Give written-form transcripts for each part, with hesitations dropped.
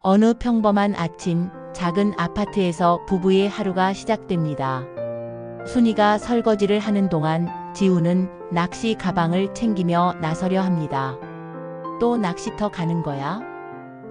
어느 평범한 아침, 작은 아파트에서 부부의 하루가 시작됩니다. 순이가 설거지를 하는 동안 지우는 낚시 가방을 챙기며 나서려 합니다. 또 낚시터 가는 거야?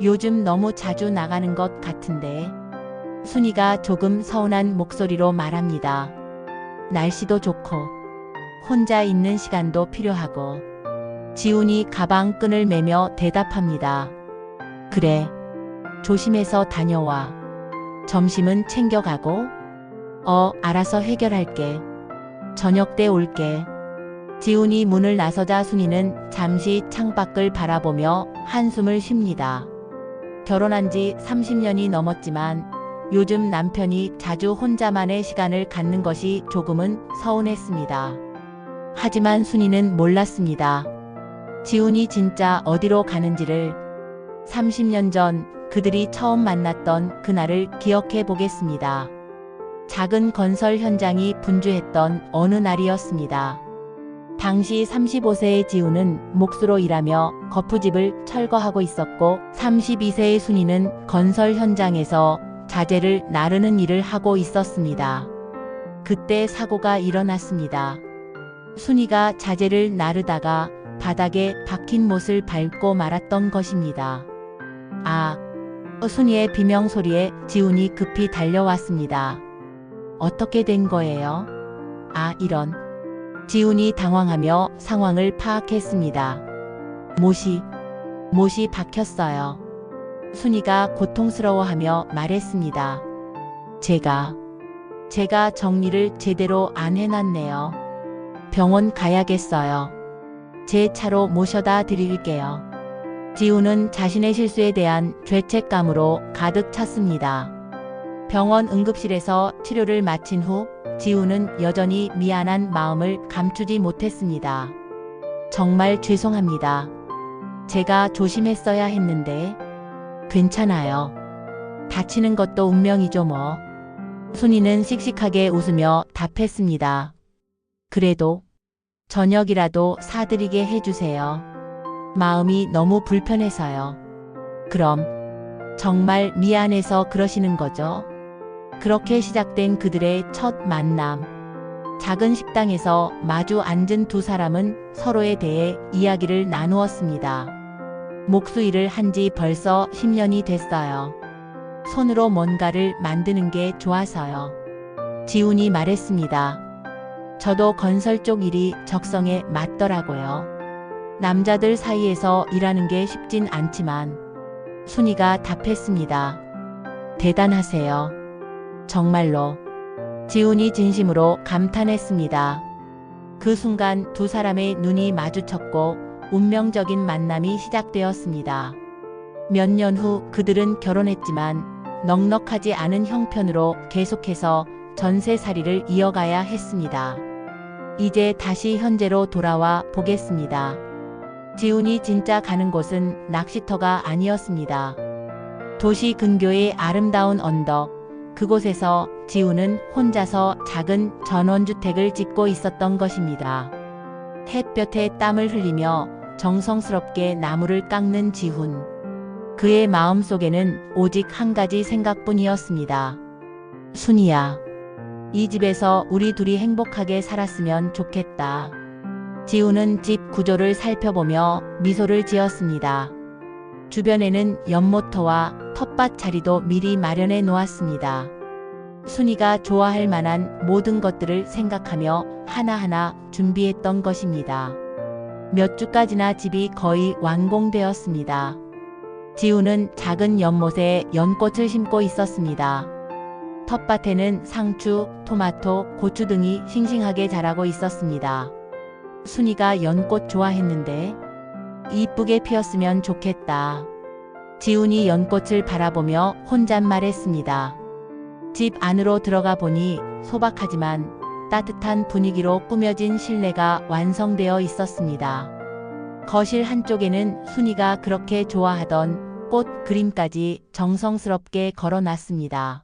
요즘 너무 자주 나가는 것 같은데. 순이가 조금 서운한 목소리로 말합니다. 날씨도 좋고 혼자 있는 시간도 필요하고. 지훈이 가방 끈을 매며 대답합니다. 그래. 조심해서 다녀와. 점심은 챙겨가고? 알아서 해결할게. 저녁 때 올게. 지훈이 문을 나서자 순이는 잠시 창밖을 바라보며 한숨을 쉽니다. 결혼한 지 30년이 넘었지만 요즘 남편이 자주 혼자만의 시간을 갖는 것이 조금은 서운했습니다. 하지만 순이는 몰랐습니다. 지훈이 진짜 어디로 가는지를. 30년 전 그들이 처음 만났던 그날을 기억해 보겠습니다. 작은 건설 현장이 분주했던 어느 날이었습니다. 당시 35세의 지훈은 몫으로 일하며 거푸집을 철거하고 있었고 32세의 순이는 건설 현장에서 자재를 나르는 일을 하고 있었습니다. 그때 사고가 일어났습니다. 순이가 자재를 나르다가 바닥에 박힌 못을 밟고 말았던 것입니다. 순이의 비명 소리에 지훈이 급히 달려왔습니다. 어떻게 된 거예요? 이런. 지훈이 당황하며 상황을 파악했습니다. 못이 박혔어요. 순이가 고통스러워하며 말했습니다. 제가 정리를 제대로 안 해놨네요. 병원 가야겠어요. 제 차로 모셔다 드릴게요. 지훈은 자신의 실수에 대한 죄책감으로 가득 찼습니다. 병원 응급실에서 치료를 마친 후 지훈은 여전히 미안한 마음을 감추지 못했습니다. 정말 죄송합니다. 제가 조심했어야 했는데. 괜찮아요. 다치는 것도 운명이죠 뭐. 순이는 씩씩하게 웃으며 답했습니다. 그래도 저녁이라도 사드리게 해주세요. 마음이 너무 불편해서요. 그럼 정말 미안해서 그러시는 거죠? 그렇게 시작된 그들의 첫 만남. 작은 식당에서 마주 앉은 두 사람은 서로에 대해 이야기를 나누었습니다. 목수일을 한 지 벌써 10년이 됐어요. 손으로 뭔가를 만드는 게 좋아서요. 지훈이 말했습니다. 저도 건설 쪽 일이 적성에 맞더라고요. 남자들 사이에서 일하는 게 쉽진 않지만. 순이가 답했습니다. 대단하세요. 정말로. 지훈이 진심으로 감탄했습니다. 그 순간 두 사람의 눈이 마주쳤고 운명적인 만남이 시작되었습니다. 몇 년 후 그들은 결혼했지만 넉넉하지 않은 형편으로 계속해서 전세살이를 이어가야 했습니다. 이제 다시 현재로 돌아와 보겠습니다. 지훈이 진짜 가는 곳은 낚시터가 아니었습니다. 도시 근교의 아름다운 언덕, 그곳에서 지훈은 혼자서 작은 전원주택을 짓고 있었던 것입니다. 햇볕에 땀을 흘리며 정성스럽게 나무를 깎는 지훈. 그의 마음속에는 오직 한 가지 생각뿐이었습니다. 순이야. 이 집에서 우리 둘이 행복하게 살았으면 좋겠다. 지훈은 집 구조를 살펴보며 미소를 지었습니다. 주변에는 연못터와 텃밭 자리도 미리 마련해 놓았습니다. 순이가 좋아할 만한 모든 것들을 생각하며 하나하나 준비했던 것입니다. 몇 주까지나 집이 거의 완공되었습니다. 지훈은 작은 연못에 연꽃을 심고 있었습니다. 텃밭에는 상추, 토마토, 고추 등이 싱싱하게 자라고 있었습니다. 순이가 연꽃 좋아했는데 이쁘게 피었으면 좋겠다. 지훈이 연꽃을 바라보며 혼잣말했습니다. 집 안으로 들어가 보니 소박하지만 따뜻한 분위기로 꾸며진 실내가 완성되어 있었습니다. 거실 한쪽에는 순이가 그렇게 좋아하던 꽃 그림까지 정성스럽게 걸어놨습니다.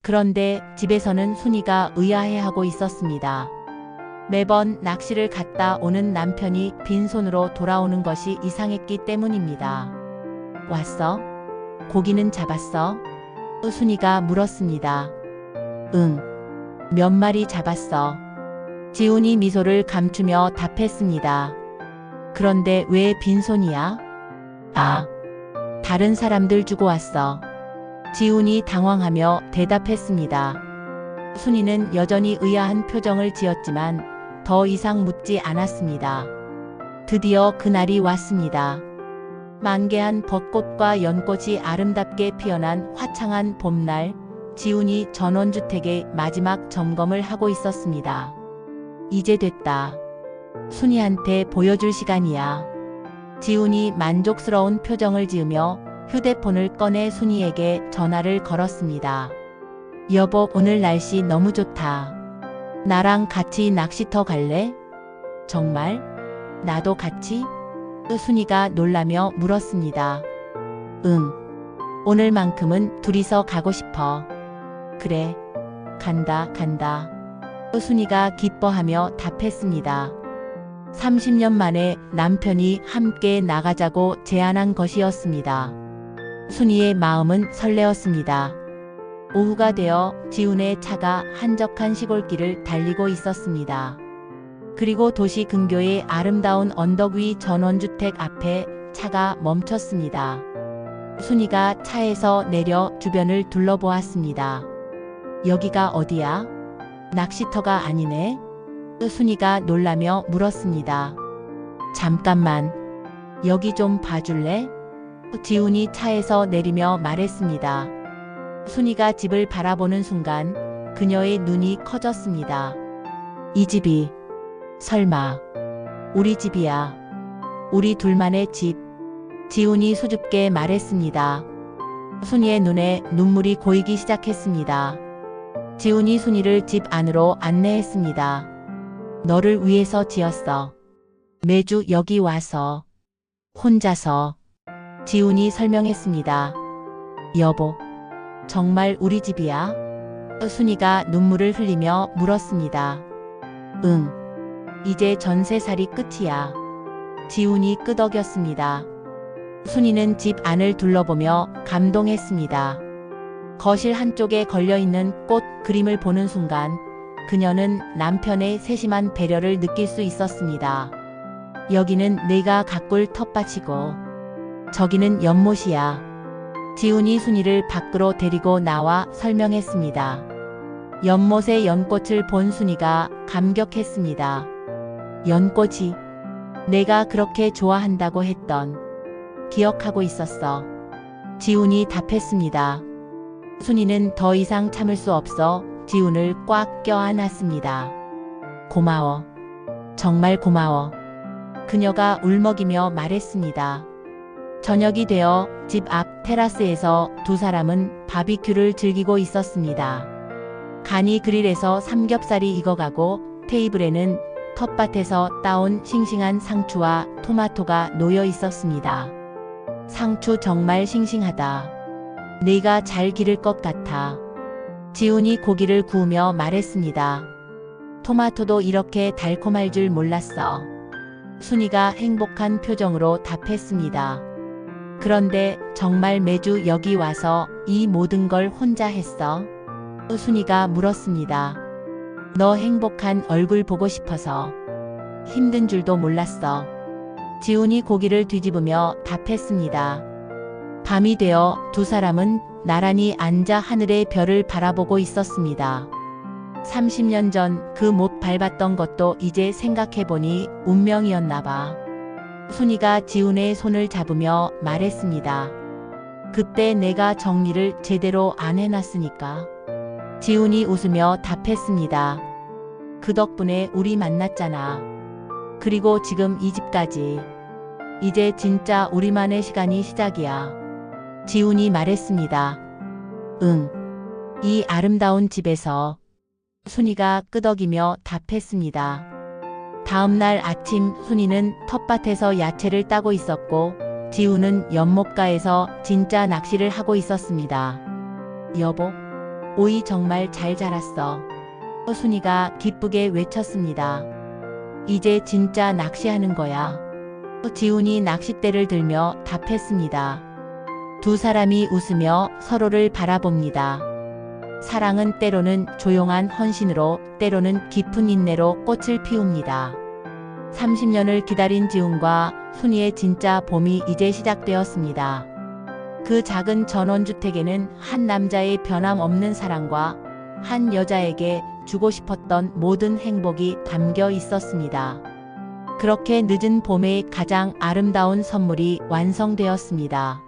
그런데 집에서는 순이가 의아해하고 있었습니다. 매번 낚시를 갔다 오는 남편이 빈손으로 돌아오는 것이 이상했기 때문입니다. 왔어? 고기는 잡았어? 순이가 물었습니다. 응. 몇 마리 잡았어? 지훈이 미소를 감추며 답했습니다. 그런데 왜 빈손이야? 아, 다른 사람들 주고 왔어. 지훈이 당황하며 대답했습니다. 순이는 여전히 의아한 표정을 지었지만 더 이상 묻지 않았습니다. 드디어 그날이 왔습니다. 만개한 벚꽃과 연꽃이 아름답게 피어난 화창한 봄날, 지훈이 전원주택의 마지막 점검을 하고 있었습니다. 이제 됐다. 순이한테 보여줄 시간이야. 지훈이 만족스러운 표정을 지으며 휴대폰을 꺼내 순이에게 전화를 걸었습니다. 여보, 오늘 날씨 너무 좋다. 나랑 같이 낚시터 갈래? 정말? 나도 같이? 순이가 놀라며 물었습니다. 응. 오늘만큼은 둘이서 가고 싶어. 그래. 간다. 순이가 기뻐하며 답했습니다. 30년 만에 남편이 함께 나가자고 제안한 것이었습니다. 순이의 마음은 설레었습니다. 오후가 되어 지훈의 차가 한적한 시골길을 달리고 있었습니다. 그리고 도시 근교의 아름다운 언덕 위 전원주택 앞에 차가 멈췄습니다. 순이가 차에서 내려 주변을 둘러보았습니다. 여기가 어디야? 낚시터가 아니네? 순이가 놀라며 물었습니다. 잠깐만. 여기 좀 봐줄래? 지훈이 차에서 내리며 말했습니다. 순이가 집을 바라보는 순간 그녀의 눈이 커졌습니다. 이 집이 설마 우리 집이야. 우리 둘만의 집. 지훈이 수줍게 말했습니다. 순이의 눈에 눈물이 고이기 시작했습니다. 지훈이 순이를 집 안으로 안내했습니다. 너를 위해서 지었어. 매주 여기 와서 혼자서. 지훈이 설명했습니다. 여보, 정말 우리 집이야? 순이가 눈물을 흘리며 물었습니다. 응. 이제 전세살이 끝이야. 지훈이 끄덕였습니다. 순이는 집 안을 둘러보며 감동했습니다. 거실 한쪽에 걸려있는 꽃 그림을 보는 순간 그녀는 남편의 세심한 배려를 느낄 수 있었습니다. 여기는 내가 가꿀 텃밭이고 저기는 연못이야. 지훈이 순이를 밖으로 데리고 나와 설명했습니다. 연못의 연꽃을 본 순이가 감격했습니다. 연꽃이 내가 그렇게 좋아한다고 했던 기억하고 있었어. 지훈이 답했습니다. 순이는 더 이상 참을 수 없어 지훈을 꽉 껴안았습니다. 고마워. 정말 고마워. 그녀가 울먹이며 말했습니다. 저녁이 되어 집 앞 테라스에서 두 사람은 바비큐를 즐기고 있었습니다. 간이 그릴에서 삼겹살이 익어가고 테이블에는 텃밭에서 따온 싱싱한 상추와 토마토가 놓여 있었습니다. 상추 정말 싱싱하다. 네가 잘 기를 것 같아. 지훈이 고기를 구우며 말했습니다. 토마토도 이렇게 달콤할 줄 몰랐어. 순이가 행복한 표정으로 답했습니다. 그런데 정말 매주 여기 와서 이 모든 걸 혼자 했어? 순이가 물었습니다. 너 행복한 얼굴 보고 싶어서. 힘든 줄도 몰랐어. 지훈이 고기를 뒤집으며 답했습니다. 밤이 되어 두 사람은 나란히 앉아 하늘의 별을 바라보고 있었습니다. 30년 전 그 못 밟았던 것도 이제 생각해보니 운명이었나 봐. 순이가 지훈의 손을 잡으며 말했습니다. 그때 내가 정리를 제대로 안 해놨으니까. 지훈이 웃으며 답했습니다. 그 덕분에 우리 만났잖아. 그리고 지금 이 집까지. 이제 진짜 우리만의 시간이 시작이야. 지훈이 말했습니다. 응. 이 아름다운 집에서. 순이가 끄덕이며 답했습니다. 다음 날 아침 순이는 텃밭에서 야채를 따고 있었고 지훈은 연못가에서 진짜 낚시를 하고 있었습니다. 여보, 오이 정말 잘 자랐어. 순이가 기쁘게 외쳤습니다. 이제 진짜 낚시하는 거야. 지훈이 낚싯대를 들며 답했습니다. 두 사람이 웃으며 서로를 바라봅니다. 사랑은 때로는 조용한 헌신으로, 때로는 깊은 인내로 꽃을 피웁니다. 30년을 기다린 지훈과 순이의 진짜 봄이 이제 시작되었습니다. 그 작은 전원주택에는 한 남자의 변함없는 사랑과 한 여자에게 주고 싶었던 모든 행복이 담겨 있었습니다. 그렇게 늦은 봄의 가장 아름다운 선물이 완성되었습니다.